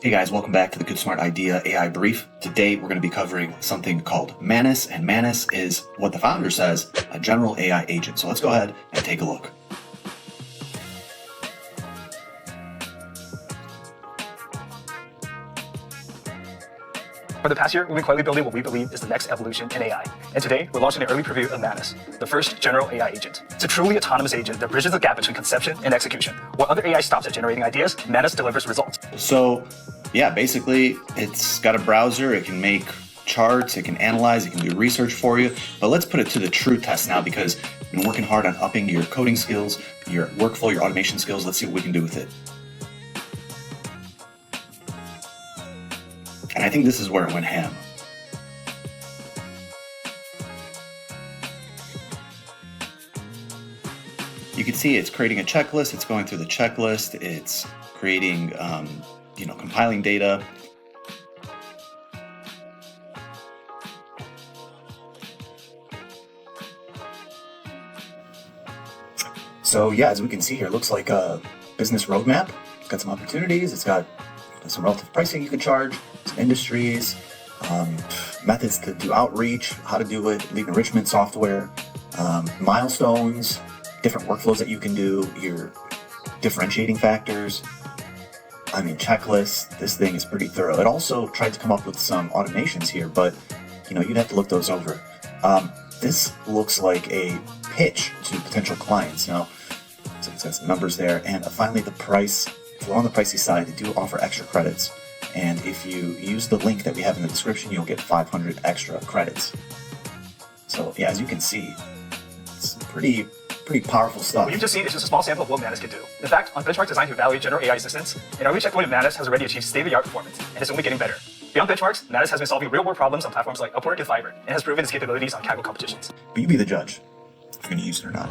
Hey guys, welcome back to the Good Smart Idea AI Brief. Today we're going to be covering something called MANUS, and MANUS is what the founder says, a general AI agent. So let's go ahead and take a look. For the past year, we've been quietly building what we believe is the next evolution in AI. And today, we're launching an early preview of MANUS, the first general AI agent. It's a truly autonomous agent that bridges the gap between conception and execution. While other AI stops at generating ideas, MANUS delivers results. So yeah, basically it's got a browser, it can make charts, it can analyze, it can do research for you. But let's put it to the true test now, because you've been working hard on upping your coding skills, your workflow, your automation skills. Let's see what we can do with it. And I think this is where it went ham. You can see it's creating a checklist. It's going through the checklist. It's creating, compiling data. So yeah, as we can see here, it looks like a business roadmap. It's got some opportunities. It's got some relative pricing you can charge, some industries, methods to do outreach, how to do it, lead enrichment software, milestones, different workflows that you can do, your differentiating factors, checklists. This thing is pretty thorough. It also tried to come up with some automations here, but you'd have to look those over. This looks like a pitch to potential clients. So it's got some numbers there, and finally the price. If we're on the pricey side, they do offer extra credits, and if you use the link that we have in the description, you'll get 500 extra credits. So yeah, as you can see, it's pretty powerful stuff. What you've just seen is just a small sample of what MANUS can do. In fact, on benchmarks designed to evaluate general AI assistance, an early checkpoint of MANUS has already achieved state-of-the-art performance, and is only getting better. Beyond benchmarks, MANUS has been solving real-world problems on platforms like Upwork and Fiverr, and has proven its capabilities on Kaggle competitions. But you be the judge if you're going to use it or not.